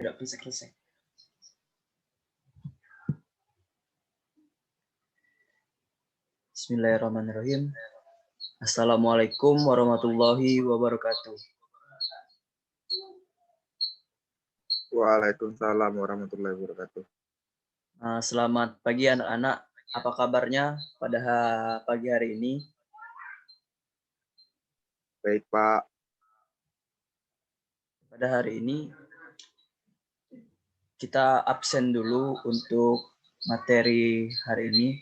Tidak bisa selesai. Bismillahirrahmanirrahim. Assalamualaikum warahmatullahi wabarakatuh. Waalaikumsalam warahmatullahi wabarakatuh. Selamat pagi anak-anak. Apa kabarnya pada pagi hari ini? Baik, Pak. Pada hari ini kita absen dulu untuk materi hari ini.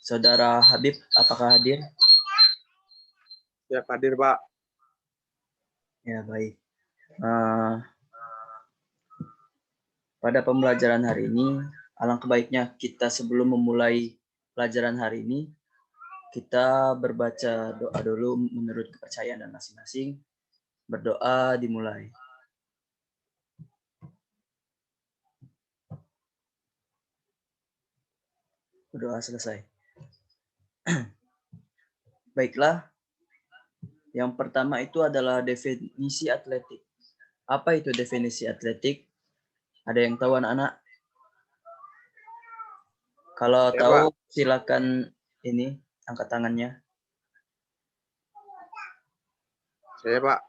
Saudara Habib, apakah hadir? Siap hadir, Pak. Ya, baik. Pada pembelajaran hari ini, alangkah baiknya kita sebelum memulai pelajaran hari ini, kita berbaca doa dulu menurut kepercayaan dan masing-masing. Berdoa dimulai. Berdoa selesai. Baiklah. Yang pertama itu adalah definisi atletik. Apa itu definisi atletik? Ada yang tahu anak-anak? Kalau Ya, tahu, Pak. silakan ini angkat tangannya. Saya, Pak.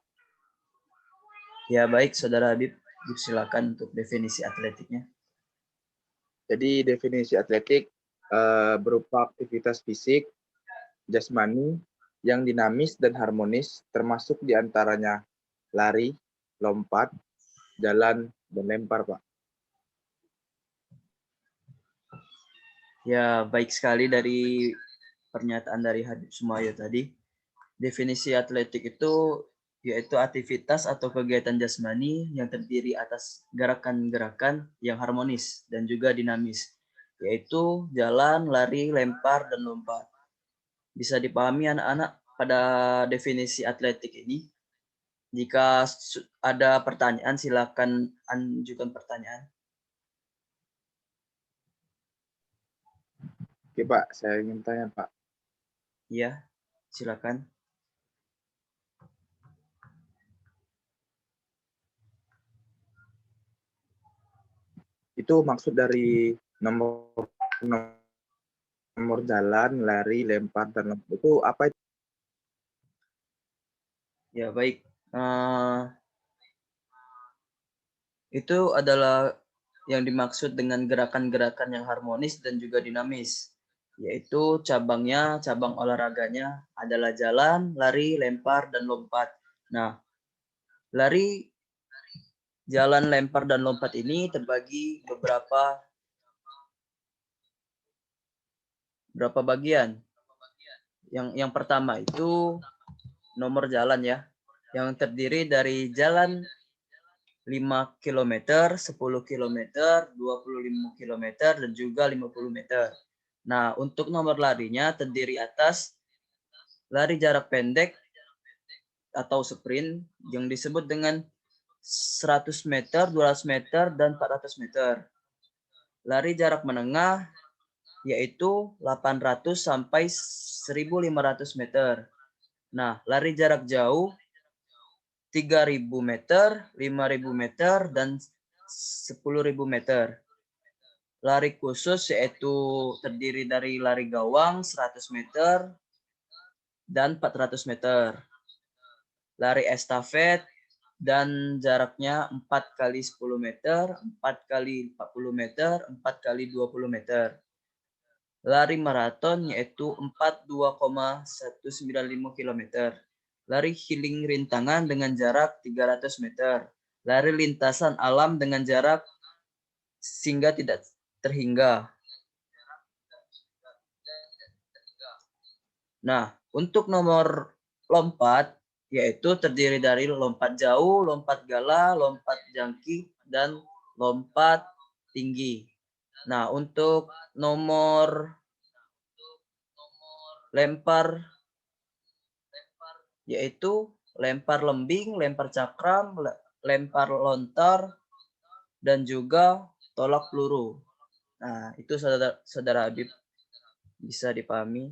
Ya baik, Saudara Habib, silakan untuk definisi atletiknya. Jadi definisi atletik berupa aktivitas fisik, jasmani, yang dinamis dan harmonis, termasuk diantaranya lari, lompat, jalan, dan lempar, Pak. Ya, baik sekali dari pernyataan dari Habib Sumayo tadi. Definisi atletik itu yaitu aktivitas atau kegiatan jasmani yang terdiri atas gerakan-gerakan yang harmonis dan juga dinamis, yaitu jalan, lari, lempar, dan lompat. Bisa dipahami anak-anak pada definisi atletik ini? Jika ada pertanyaan, silakan ajukan pertanyaan. Oke, Pak. Saya ingin tanya, Pak. Ya, silakan. Itu maksud dari nomor jalan, lari, lempar, dan lompat. Itu apa itu? Ya, baik. Itu adalah yang dimaksud dengan gerakan-gerakan yang harmonis dan juga dinamis, yaitu cabang olahraganya adalah jalan, lari, lempar, dan lompat. Nah, lari, jalan, lempar, dan lompat ini terbagi beberapa bagian. Yang pertama itu nomor jalan ya, yang terdiri dari jalan 5 km, 10 km, 25 km, dan juga 50 meter. Nah, untuk nomor larinya terdiri atas lari jarak pendek atau sprint yang disebut dengan 100 meter, 200 meter, dan 400 meter. Lari jarak menengah yaitu 800 sampai 1.500 meter. Nah, lari jarak jauh 3.000 meter, 5.000 meter, dan 10.000 meter. Lari khusus yaitu terdiri dari lari gawang 100 meter dan 400 meter. Lari estafet dan jaraknya 4 kali 10 meter, 4 kali 40 meter, 4 kali 20 meter. Lari maraton yaitu 42,195 km. Lari healing rintangan dengan jarak 300 meter. Lari lintasan alam dengan jarak sehingga tidak terhingga. Nah, untuk nomor lompat yaitu terdiri dari lompat jauh, lompat gala, lompat jangkik, dan lompat tinggi. Nah, untuk nomor lempar yaitu lempar lembing, lempar cakram, lempar lontar, dan juga tolak peluru. Nah, itu saudara Habib bisa dipahami.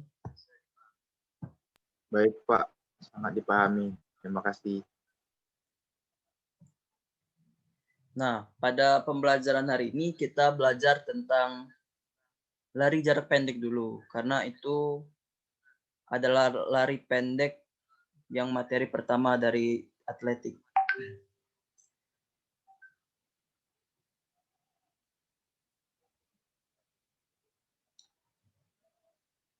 Baik, Pak. Sangat dipahami. Terima kasih. Nah, pada pembelajaran hari ini kita belajar tentang lari jarak pendek dulu, karena itu adalah lari pendek yang materi pertama dari atletik.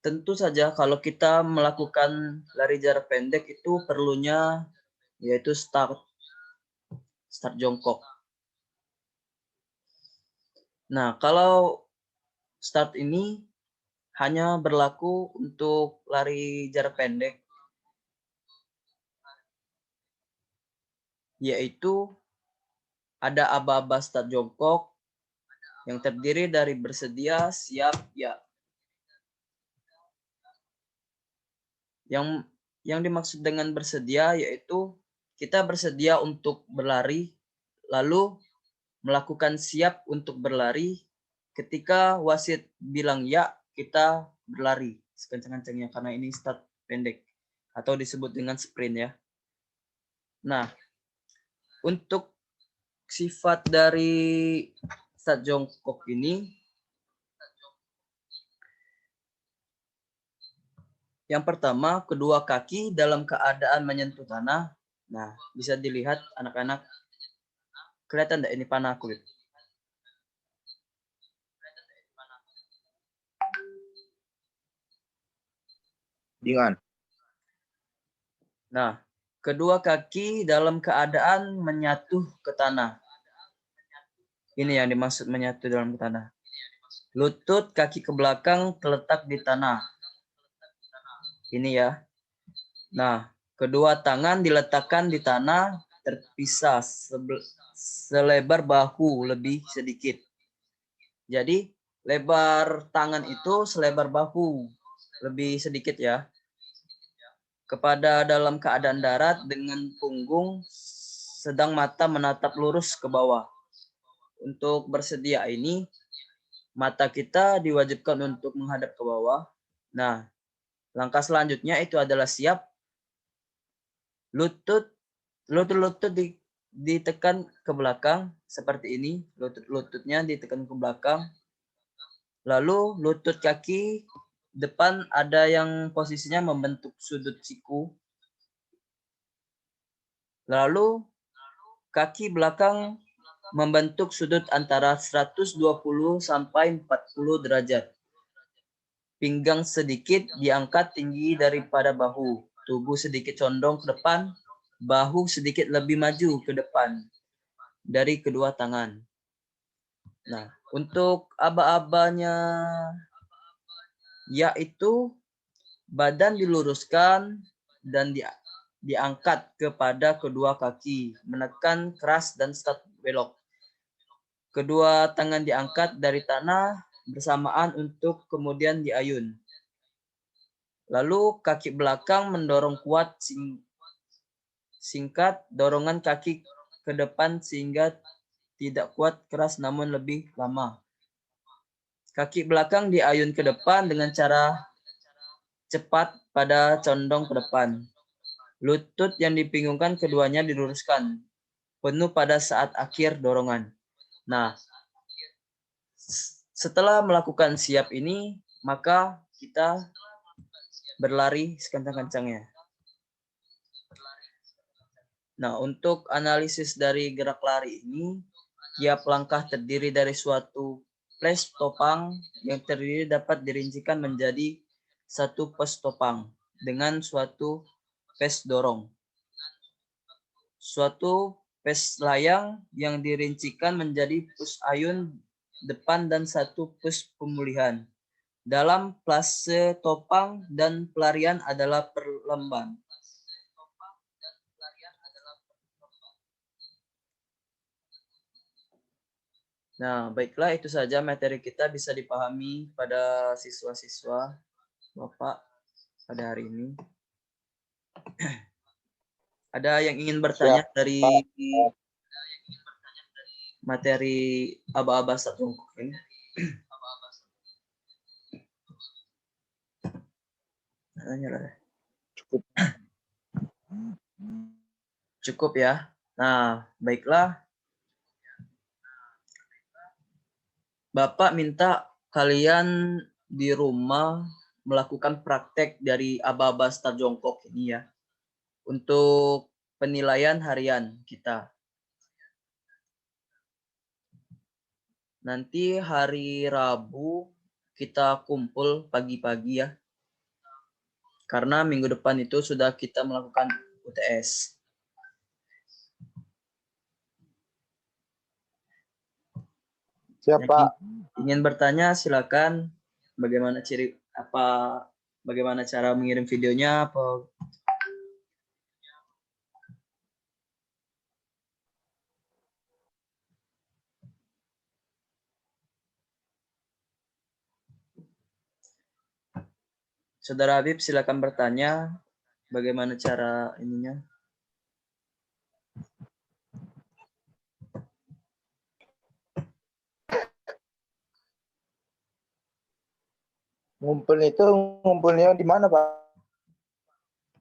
Tentu saja kalau kita melakukan lari jarak pendek itu perlunya yaitu start jongkok. Nah, kalau start ini hanya berlaku untuk lari jarak pendek, yaitu ada aba-aba start jongkok yang terdiri dari bersedia, siap, ya. Yang dimaksud dengan bersedia yaitu kita bersedia untuk berlari, lalu melakukan siap untuk berlari. Ketika wasit bilang ya, kita berlari sekencang-kencangnya karena ini start pendek atau disebut dengan sprint ya. Nah, untuk sifat dari start jongkok ini, yang pertama, kedua kaki dalam keadaan menyentuh tanah. Nah, bisa dilihat anak-anak, kelihatan enggak ini panah kulit? Dengan. Nah, kedua kaki dalam keadaan menyatu ke tanah. Ini yang dimaksud menyatu dalam ke tanah. Lutut kaki ke belakang terletak di tanah. Ini ya. Nah, kedua tangan diletakkan di tanah terpisah selebar bahu lebih sedikit. Jadi, lebar tangan itu selebar bahu lebih sedikit ya. Kepada dalam keadaan darat dengan punggung sedang mata menatap lurus ke bawah. Untuk bersedia ini, mata kita diwajibkan untuk menghadap ke bawah. Nah, langkah selanjutnya itu adalah siap. Lutut ditekan ke belakang seperti ini. Lututnya ditekan ke belakang. Lalu lutut kaki depan ada yang posisinya membentuk sudut siku. Lalu kaki belakang membentuk sudut antara 120 sampai 40 derajat. Pinggang sedikit diangkat tinggi daripada bahu. Tubuh sedikit condong ke depan. Bahu sedikit lebih maju ke depan dari kedua tangan. Nah, untuk aba-abanya yaitu badan diluruskan dan diangkat kepada kedua kaki, menekan keras dan start belok. Kedua tangan diangkat dari tanah bersamaan untuk kemudian diayun. Lalu kaki belakang mendorong kuat singkat, dorongan kaki ke depan sehingga tidak kuat keras namun lebih lama. Kaki belakang diayun ke depan dengan cara cepat pada condong ke depan. Lutut yang dipinggungkan keduanya diluruskan, penuh pada saat akhir dorongan. Nah, setelah melakukan siap ini, maka kita berlari sekencang-kencangnya. Nah, untuk analisis dari gerak lari ini, tiap langkah terdiri dari suatu ples topang yang terdiri dapat dirincikan menjadi satu pes topang dengan suatu pes dorong. Suatu pes layang yang dirincikan menjadi pus ayun depan dan satu pus pemulihan. Dalam plase topang dan pelarian adalah perlemban. Nah, baiklah itu saja materi kita bisa dipahami pada siswa-siswa Bapak pada hari ini. Ada yang ingin bertanya dari materi aba-aba satu ini? Cukup. Cukup ya. Nah, baiklah. Bapak minta kalian di rumah melakukan praktek dari aba-aba start jongkok ini ya. Untuk penilaian harian kita. Nanti hari Rabu kita kumpul pagi-pagi ya. Karena minggu depan itu sudah kita melakukan UTS. Siapa? Ingin bertanya silakan. Bagaimana bagaimana cara mengirim videonya apa? Saudara Habib silakan bertanya bagaimana cara ininya. Ngumpulnya di mana, Pak?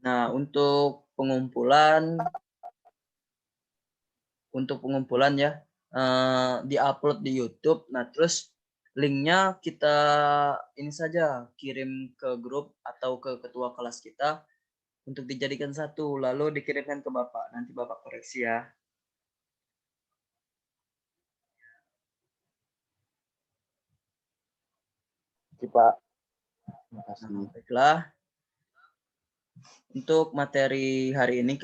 Nah, untuk pengumpulan ya diupload di YouTube. Nah, terus linknya kita ini saja kirim ke grup atau ke ketua kelas kita untuk dijadikan satu, lalu dikirimkan ke Bapak. Nanti Bapak koreksi ya. Oke, Pak. Terima kasih. Baiklah. Untuk materi hari ini